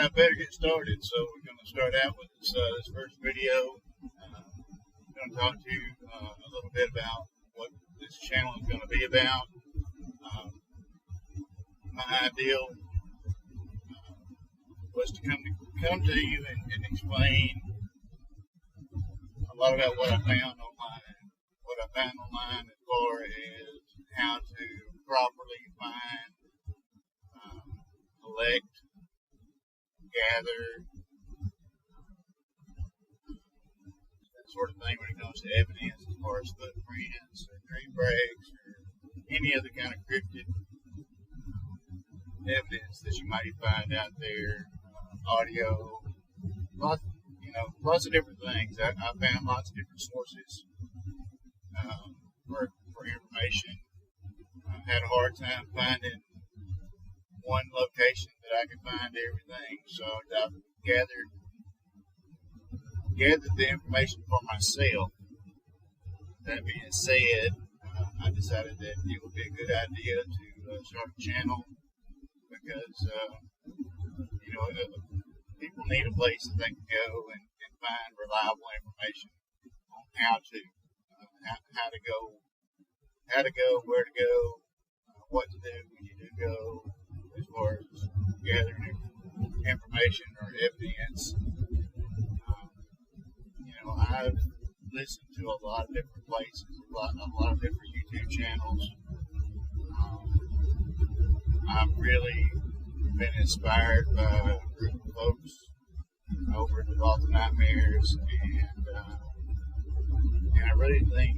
I better get started. So we're going to start out with this first video. I'm going to talk to you a little bit about what this channel is going to be about. My ideal was to come to you and explain a lot about what I found online as far as how to properly find, collect, gather, that sort of thing when it comes to evidence as far as footprints or dream breaks or any other kind of cryptid evidence that you might find out there, audio, lots of different things. I found lots of different sources for information. I had a hard time finding one location that I could find everything, so I gathered the information for myself. That being said, I decided that it would be a good idea to start a channel because people need a place that they can go and find reliable information on how to go, where to go, what to do when you do go, as far as gathering information or evidence. I've listened to a lot of different places, a lot of different YouTube channels. I've really been inspired by a group of folks over at the Vault of Nightmares, and I really think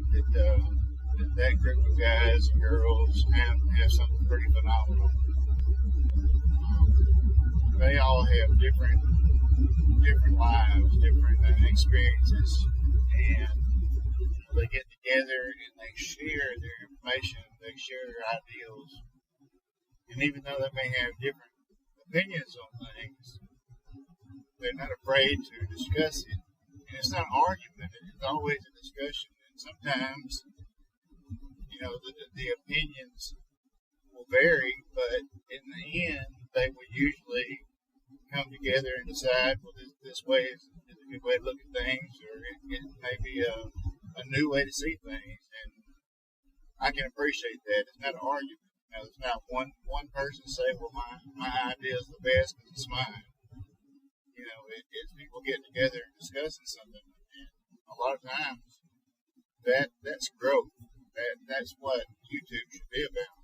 that group of guys and girls have something pretty phenomenal. They all have different lives, different experiences, and they get together and they share their information, they share their ideals, and even though they may have different opinions on things, they're not afraid to discuss it. And it's not an argument, it's always a discussion. And sometimes, the opinions will vary, but in the end, they will usually come together and decide, well, this way is a good way to look at things, or it may be a new way to see things. And I can appreciate that. It's not an argument. It's not one person say, well, my idea is the best because it's mine. It's people getting together and discussing something. And a lot of times, that's growth. That's what YouTube should be about.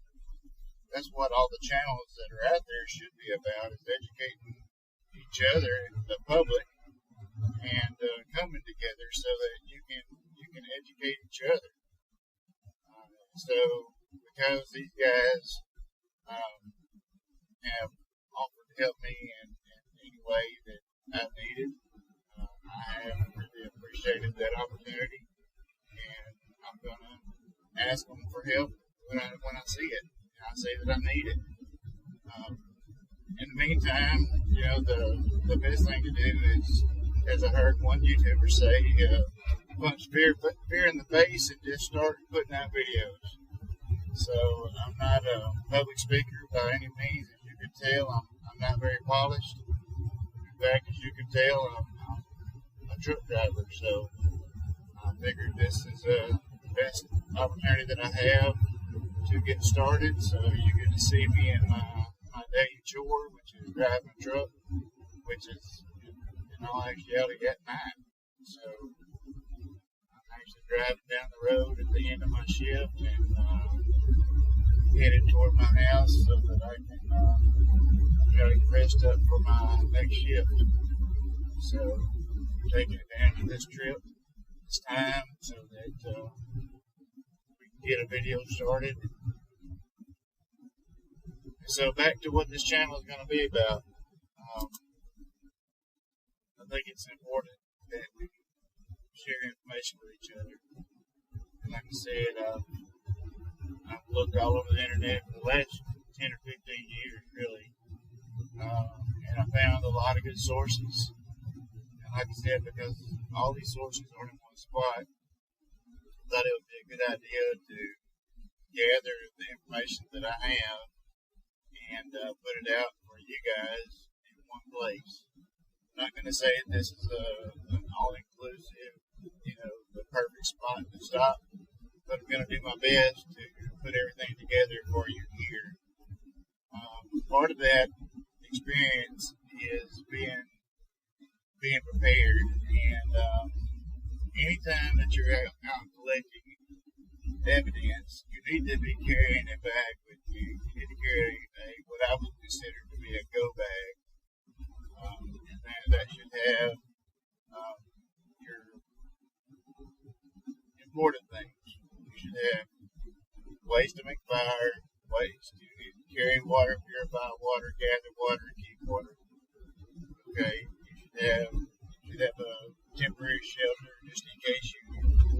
That's what all the channels that are out there should be about, is educating each other, the public, and coming together so that you can educate each other. So because these guys have offered to help me in any way that I've needed, I have really appreciated that opportunity, and I'm going to ask them for help when I see it, and I see that I need it. In the meantime, the best thing to do is, as I heard one YouTuber say, punch fear in the face and just start putting out videos. So I'm not a public speaker by any means. As you can tell, I'm not very polished. In fact, as you can tell, I'm a truck driver. So I figured this is the best opportunity that I have to get started. So you get to see me in my daily chore, which is driving a truck, which is in all actuality at night. So I'm actually driving down the road at the end of my shift and headed toward my house so that I can get rest up for my next shift. So I'm taking advantage of this trip, this time, so that we can get a video started. So back to what this channel is going to be about. I think it's important that we share information with each other. And like I said, I've looked all over the internet for the last 10 or 15 years, really. And I found a lot of good sources. And like I said, because all these sources are in one spot, I thought it would be a good idea to gather the information that I have and put it out for you guys in one place. I'm not going to say this is an all-inclusive, the perfect spot to stop, but I'm going to do my best to put everything together for you here. Part of that experience is being prepared, and anytime that you're out collecting evidence, you need to be carrying a bag with you. You need to carry what I would consider to be a go bag, and that should have your important things. You should have ways to make fire, ways to carry water, purify water, gather water, keep water. Okay, you should have a temporary shelter just in case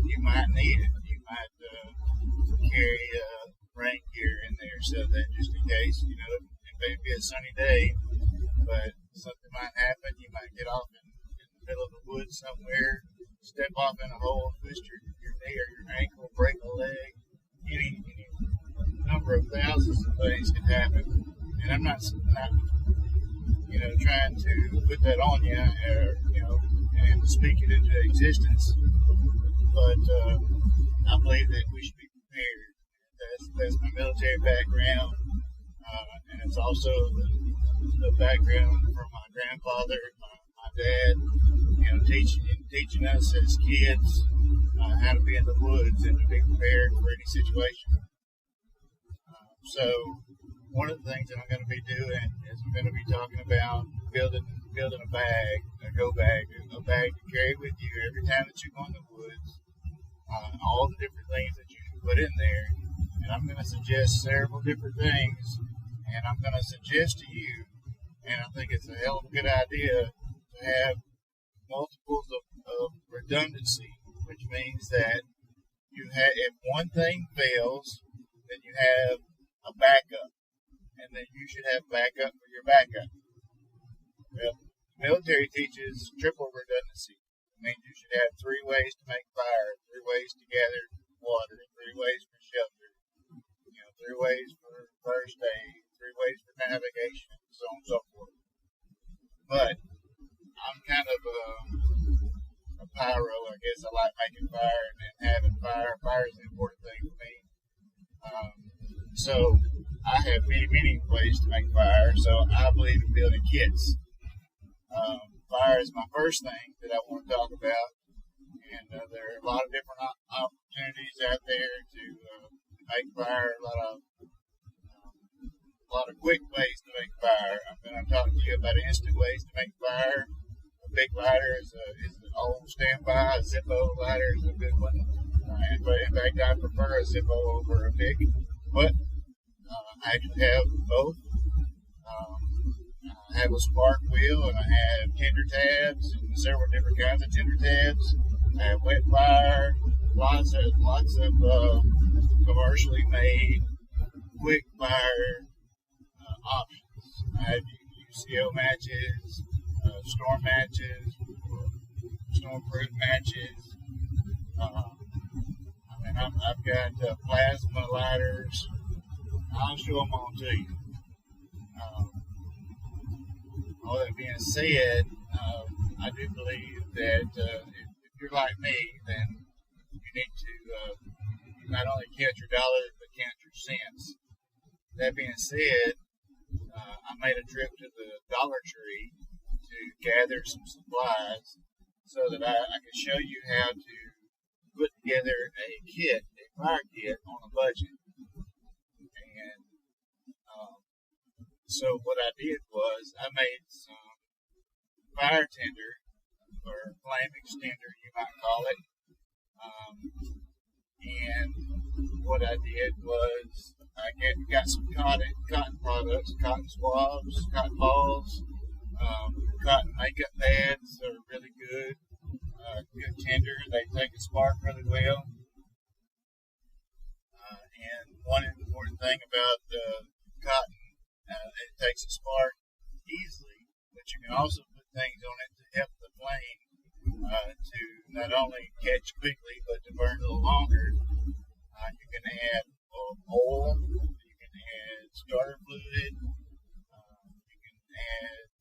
you might need it. You might carry rain gear in there so that just in case, it may be a sunny day, but something might happen. You might get off in the middle of the woods somewhere, step off in a hole, twist your knee or your ankle, break a leg. Any number of thousands of things can happen, and I'm not trying to put that on you, and speak it into existence, but I believe that we should be prepared. That's my military background, and it's also the background from my grandfather, my dad, teaching us as kids how to be in the woods and to be prepared for any situation. So one of the things that I'm going to be doing is I'm going to be talking about building a bag, a go bag, a bag to carry with you every time that you go in the woods, all the different things that you can put in there. And I'm going to suggest several different things, and I'm going to suggest to you, and I think it's a hell of a good idea to have multiples of redundancy, which means that if one thing fails, then you have a backup, and then you should have backup for your backup. Well, the military teaches triple redundancy. It means you should have 3 ways to make fire, 3 ways to gather water, 3 ways for shelter, 3 ways for first aid, 3 ways for navigation, and so on and so forth. But I'm kind of a pyro, I guess. I like making fire and having fire. Fire is an important thing for me. So I have many ways to make fire. So I believe in building kits. Fire is my first thing that I want to talk about, and there are a lot of different opportunities out there to make fire. A lot of quick ways to make fire. I'm going to talk to you about instant ways to make fire. A big lighter is an old standby. A Zippo lighter is a good one. In fact, I prefer a Zippo over a big, but I actually have both. I have a spark wheel, and I have tinder tabs, and several different kinds of tinder tabs. I have wet fire, lots of commercially made quick fire options. I have UCO matches, storm matches, storm-proof matches. I've got plasma lighters. I'll show them all to you. All that being said, I do believe that if you're like me, then you need to not only count your dollars, but count your cents. That being said, I made a trip to the Dollar Tree to gather some supplies so that I could show you how to put together a fire kit on a budget. And so what I did was I made some fire tinder, or flame extender, you might call it. And what I did was I got some cotton products, cotton swabs, cotton balls, cotton makeup pads that are really good, good tinder. They take a spark really well. And one important thing about cotton, it takes a spark easily, but you can also put things on it to help the flame to not only catch quickly, but to burn a little longer. You can add oil, you can add starter fluid, you can add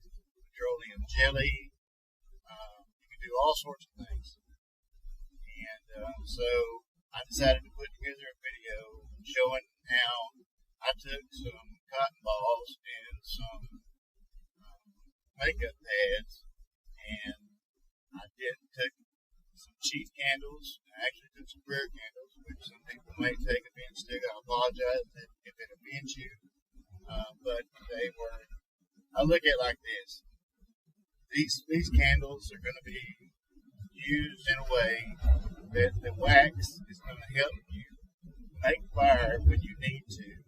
jelly. You can do all sorts of things. And so I decided to put together a video showing how I took some cotton balls and some makeup pads, and I took some cheap candles. I actually took some prayer candles, which some people may take offense to. I apologize if it offends you, but they were. I look at it like this: these candles are going to be used in a way that the wax is going to help you make fire when you need to.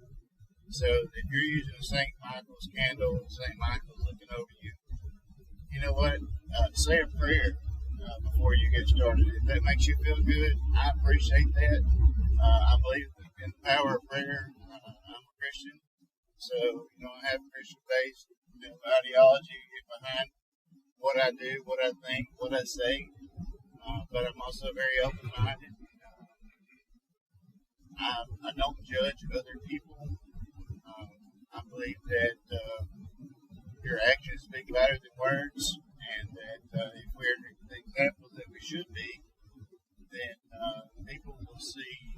So if you're using a St. Michael's candle, St. Michael's looking over you, you know what? Say a prayer before you get started. If that makes you feel good, I appreciate that. I believe in the power of prayer. I'm a Christian, so I have a Christian-based ideology behind what I do, what I think, what I say. But I'm also very open-minded. I don't judge other people. I believe that your actions speak louder than words, and that if we're the examples that we should be, then people will see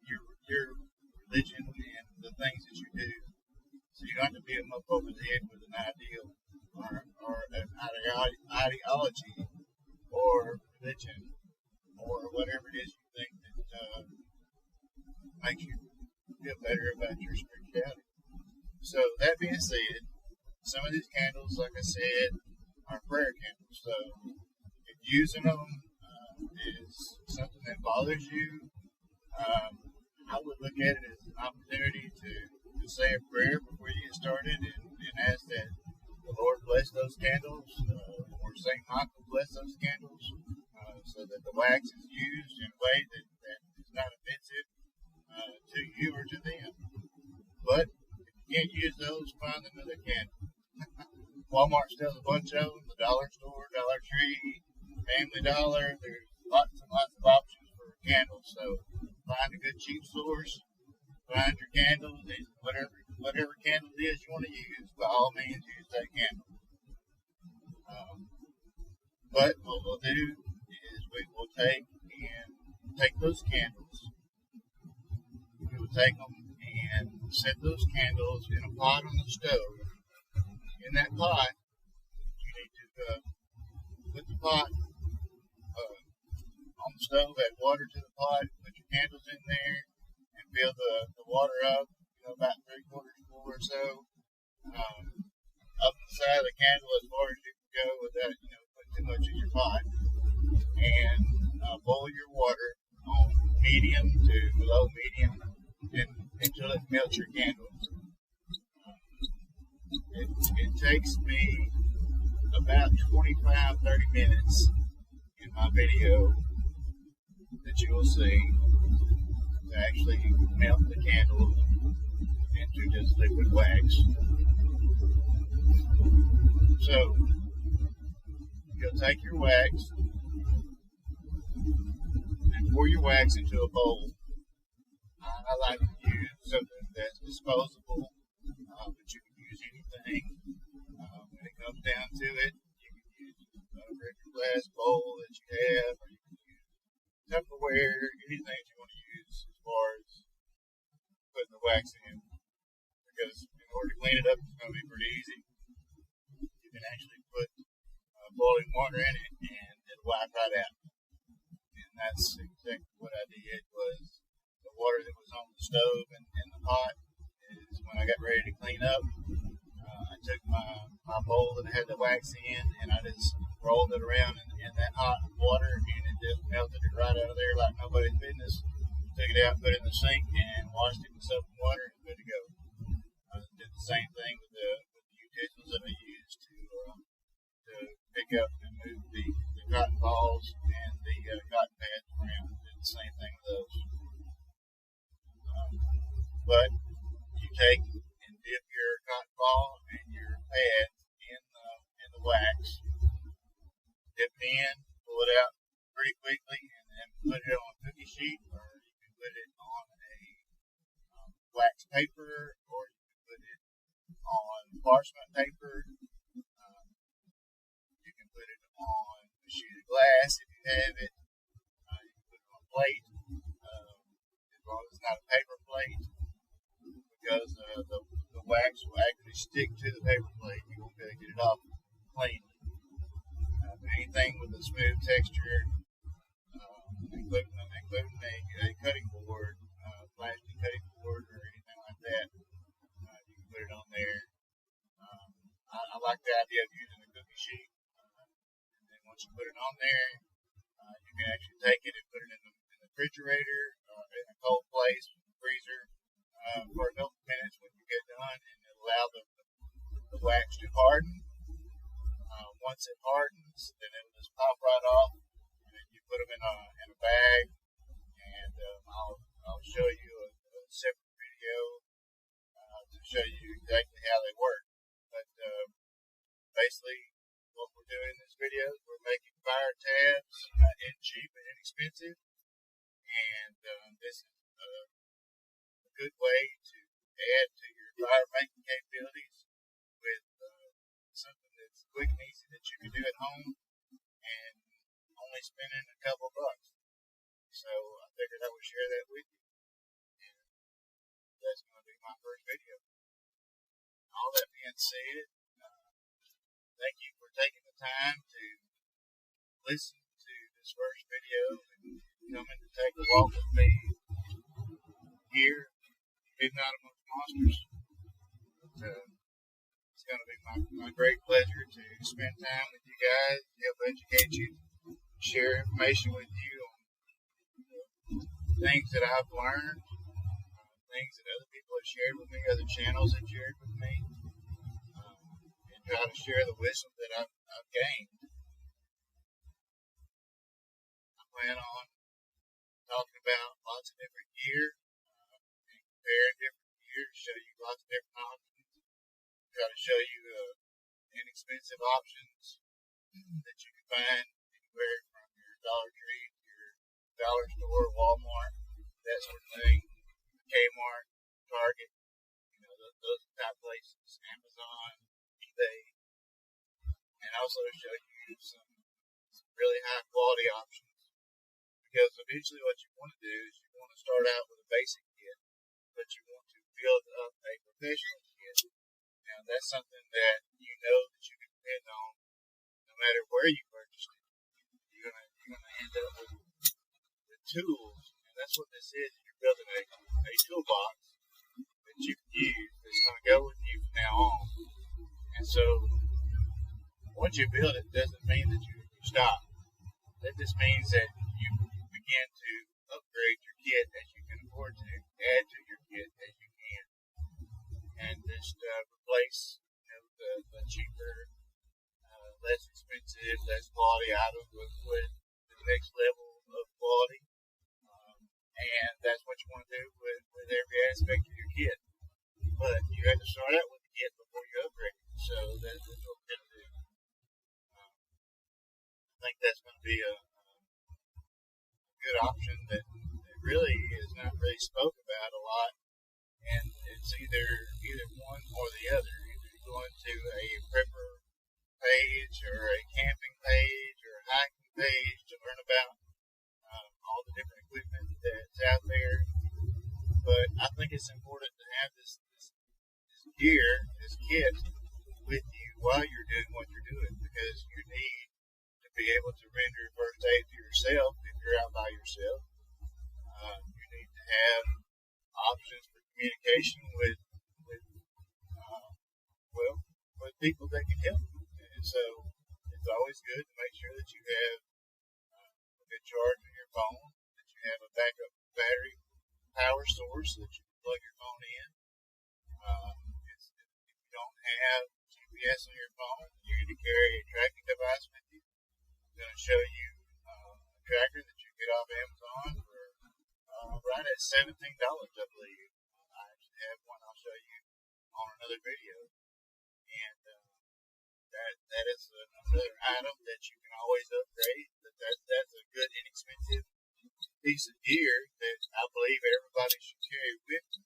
your religion and the things that you do. So you don't have to beat them up over the head with an ideal or an ideology or religion or whatever it is you think that makes you feel better about your spirituality. So that being said, some of these candles, like I said, are prayer candles. So if using them is something that bothers you, I would look at it as an opportunity to say a prayer before you get started and ask that the Lord bless those candles, or St. Michael bless those candles, so that the wax is used in a way that is not offensive to you or to them. But if you can't use those, find another candle. Walmart sells a bunch of them, the dollar store, Dollar Tree, Family Dollar. There's lots and lots of options for candles. So find a good cheap source, find your candles, and whatever candle it is you want to use, by all means use that candle. But what we'll do is we will take those candles. We will take them and set those candles in a pot on the stove. In that pot, you need to put the pot on the stove, add water to the pot, put your candles in there, and fill the water up, about 3/4 full or so, up the side of the candle as far as you can go without, putting too much in your pot. And boil your water on medium to low medium until it melts your candles. It takes me about 25-30 minutes in my video that you will see to actually melt the candles into just liquid wax. So you'll take your wax and pour your wax into a bowl. I like to use something that's disposable, but you can use anything. When it comes down to it, you can use a regular glass bowl that you have, or you can use Tupperware, anything that you want to use as far as putting the wax in. Because in order to clean it up, it's going to be pretty easy. You can actually put boiling water in it and it'll wipe right out. And that's exactly what I did. Was the water that was on the stove and the pot is when I got ready to clean up, I took my bowl that had the wax in and I just rolled it around in that hot water, and it just melted it right out of there like nobody's business. Took it out, put it in the sink, and washed it with soap and water, and good to go. I did the same thing with the utensils that I used to pick up and move the cotton balls and the cotton pads around. Did the same thing with those. But you take and dip your cotton ball and your pad in the wax, dip it in, pull it out pretty quickly, and then put it on a cookie sheet, or you can put it on a wax paper, or you can put it on parchment paper. on a sheet of glass if you have it. You can put it on a plate, as long as it's not a paper plate, because the wax will actually stick to the paper plate. You won't be able to get it off cleanly. Anything with a smooth texture, including a cutting board, plastic cutting board, or anything like that, you can put it on there. I like the idea of using a cookie sheet. And then once you put it on there, you can actually take it and put it in the refrigerator, in a cold place, freezer, for a couple minutes when you get done, and it'll allow the wax to harden. Once it hardens, then it'll just pop right off, and then you put them in a bag, and I'll show you a separate video to show you exactly how they work. But basically, what we're doing in this video is we're making fire tabs cheap and inexpensive, and this is a good way to add to your fire making capabilities with something that's quick and easy that you can do at home and only spending a couple bucks. So I figured I would share that with you. And that's going to be my first video. All that being said, thank you for taking the time to listen to this first video and coming to take a walk with me here, Midnight Amongst Monsters. It's going to be my great pleasure to spend time with you guys, help educate you, share information with you on things that I've learned, things that other people have shared with me, other channels have shared with me, and try to share the wisdom that I've gained. I plan on talking about lots of different gear, and comparing different gear to show you lots of different options. Try to show you inexpensive options that you can find anywhere from your Dollar Tree to your dollar store, Walmart, that sort of thing, Kmart, Target, those type places, Amazon, eBay, and also show you some really high quality options. Because eventually what you want to do is you want to start out with a basic kit, but you want to build up a professional kit. Now, that's something that you know that you can depend on no matter where you purchase it. You're gonna end up with tools, and that's what this is. You're building a toolbox that you can use that's going to go with you from now on. And so, once you build it, doesn't mean that you stop. That just means that you begin to upgrade your kit as you can afford to, add to your kit as you can. And just replace the cheaper, less expensive, less quality items with the next level of quality. And that's what you want to do with every aspect of your kit. But you have to start out with the kit before you upgrade it. So that's what we're going to do. I think that's going to be a good option that really is not really spoke about a lot. And it's either one or the other. Either going to a prepper page or a camping page or a hiking page to learn about all the different equipment that's out there. But I think it's important to have this gear, this kit, with you while you're doing what you're doing, because you need to be able to render first aid to yourself if you're out by yourself. You need to have options for communication with people that can help you. And so it's always good to make sure that you have a good charge on your phone, that you have a backup battery power source that you can plug your phone in. If you don't have GPS on your phone, you need to carry a tracking device with you. It's going to show you a tracker that you get off Amazon for right at $17, I believe. I actually have one I'll show you on another video. And that is another item that you can always upgrade. That's a good, inexpensive piece of gear that I believe everybody should carry with them.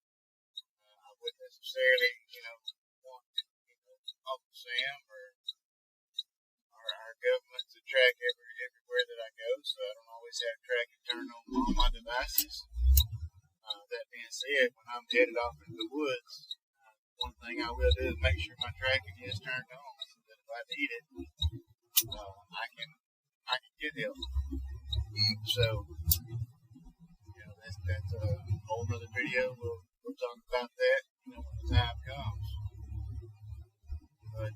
I wouldn't necessarily, want Uncle Sam or our government to track everywhere that I go, so I don't always have tracking turned on all my devices. That being said, when I'm headed off into the woods, one thing I will do is make sure my tracking is turned on, so that if I need it, I can get help. So, that's a whole other video. We'll talk about that, when the time comes. But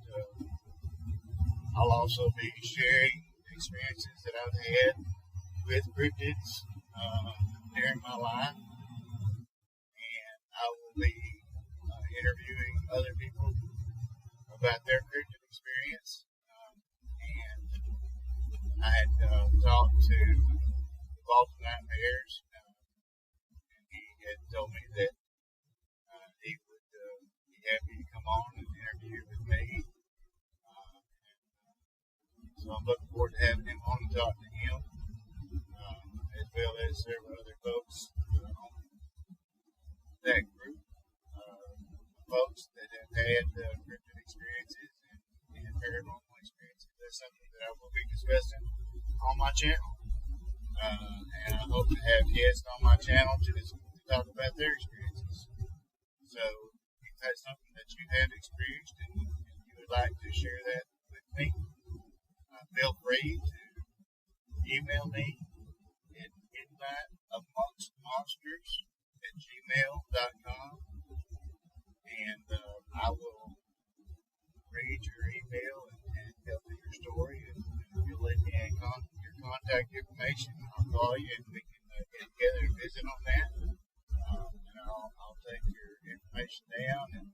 I'll also be sharing experiences that I've had with cryptids during my life, and I will be interviewing other people about their cryptid experience. And I had talked to the Vault of Nightmares, and he had told me that he would be happy to come on and interview with me. So I'm looking forward to having him on and talk to him, as well as several other folks on that group, folks that have had cryptid experiences and paranormal experiences. That's something that I will be discussing on my channel. And I hope to have guests on my channel to talk about their experiences. So if that's something that you have experienced and you would like to share that with me, feel free to email me at midnightamongstmonsters@gmail.com, and I will read your email and tell me your story. And if you'll let me in your contact information, I'll call you and we can get together and visit on that. And I'll take your information down. And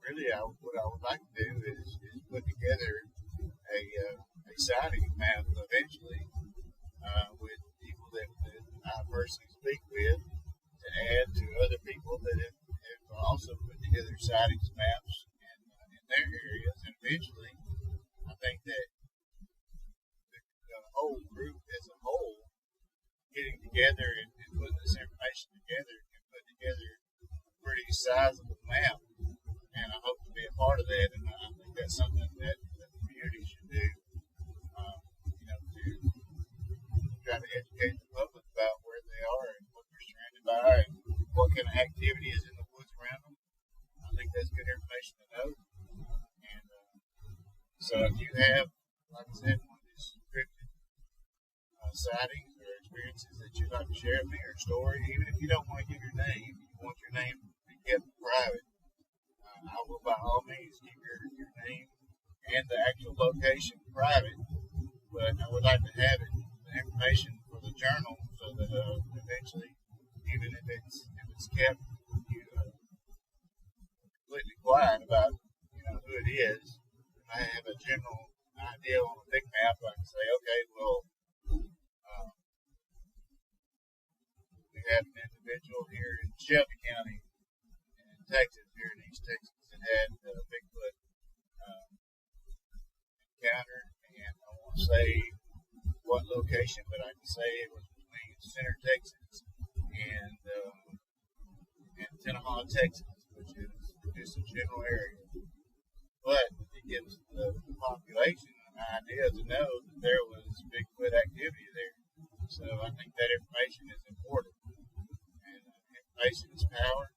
really, what I would like to do is put together a sighting map eventually with people that I personally speak with, to add to other people that have also put together sightings maps in their areas. And eventually, I think that the whole group as a whole getting together and putting this information together can put together a pretty sizable map. And I hope to be a part of that. And I think that's something that the community should do, to try to educate the public about where they are and what they're surrounded by and what kind of activity is in the woods around them. I think that's good information to know. And so if you have, like I said, one of these cryptid sightings or experiences that you'd like to share with me, or a story, even if you don't want to give your name, you want your name to be kept private, I will by all means keep your name and the actual location private, but I would like to have the information for the journal, so that eventually, even if it's kept completely quiet about who it is, I have a general idea on a big map. I can say, okay, well, we have an individual here in Shelby County in Texas, here in East Texas, that had a Bigfoot encounter, and I won't say what location, but I can say it was between Center, Texas, and Tenaha, Texas, which is just a general area. But it gives the population an idea to know that there was Bigfoot activity there. So I think that information is important, and information is power.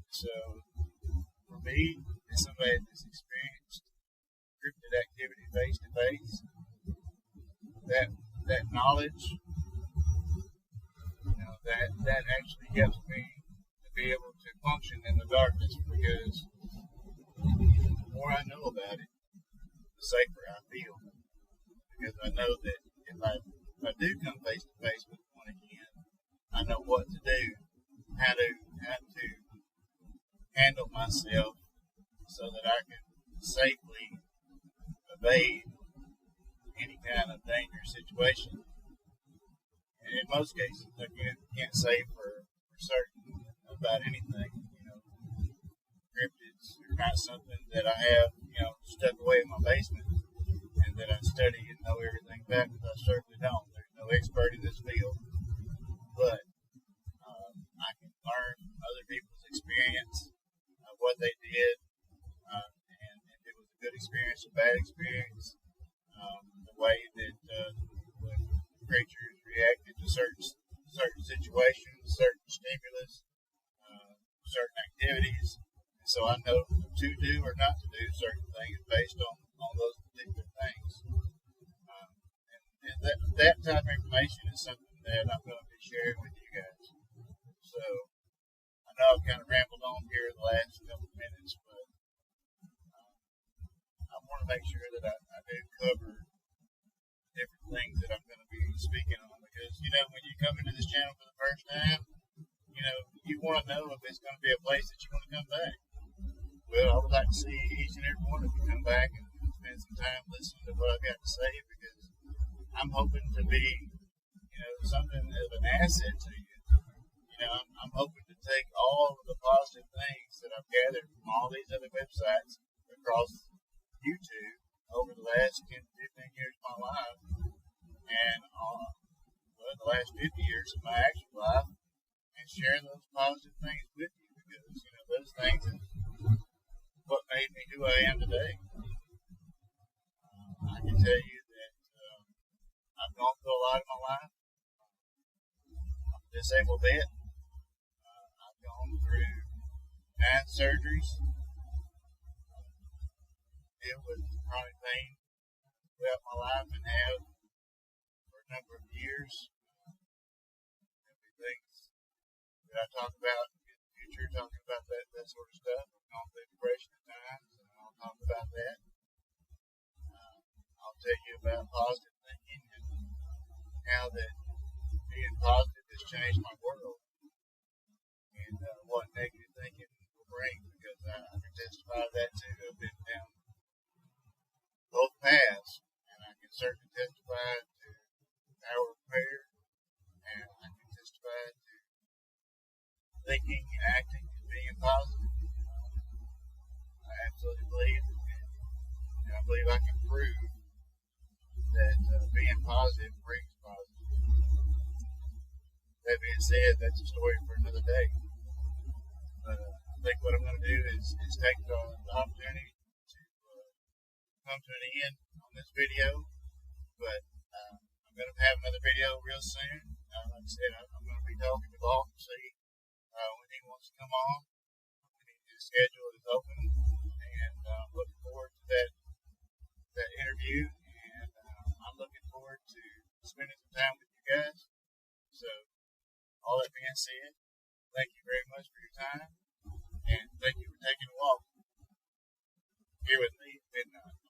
So for me, as somebody that's experienced cryptid activity face to face, that knowledge, that actually helps me to be able to function in the darkness, because the more I know about it, the safer I feel. Because I know that if I do come face to face with one again, I know what to do, how to handle myself so that I can safely evade any kind of dangerous situation. And in most cases, I can't say for certain about anything. Cryptids are not something that I have, stuck away in my basement and that I study and know everything about, because I certainly don't. There's no expert in this field. But I can learn from other people's experience, what they did, and if it was a good experience or bad experience. The creatures reacted to certain situations, certain stimulus, certain activities. And so I know to do or not to do certain things based on those particular things. And that type of information is something that I'm going to be sharing with you guys. So I know I've kind of rambled on here the last couple of minutes, but I want to make sure that I do cover different things that I'm going to be speaking on, because, when you come into this channel for the first time, you want to know if it's going to be a place that you want to come back. Well, I would like to see each and every one of you come back and spend some time listening to what I've got to say, because I'm hoping to be, something of an asset to you. I'm hoping to take all of the positive things that I've gathered from all these other websites across YouTube over the last 10 to 15 years of my life, and the last 50 years of my actual life, and share those positive things with you, because those things are what made me who I am today. I can tell you that I've gone through a lot in my life. I'm a disabled vet. I've gone through 9 surgeries. Deal with chronic pain throughout my life, and have for a number of years. There'll be things that I talk about in the future, talking about that sort of stuff. I've gone through depression at times, and I'll talk about that. I'll tell you about positive thinking and how that being positive has changed my world, and what negative thinking will bring, because I can testify to that too. I've been down both paths, and I can certainly testify to the power of prayer, and I can testify to thinking and acting and being positive. I absolutely believe, and I believe I can prove that being positive brings positive. That being said, that's a story for another day. But I think what I'm going to do is take the opportunity to come to an end on this video. But I'm going to have another video real soon. Like I said, I'm going to be talking to Bob to see when he wants to come on. His schedule is open, and I'm looking forward to that interview. And I'm looking forward to spending some time with you guys. So, all that being said, thank you very much for your time, and thank you for taking a walk here with me at midnight.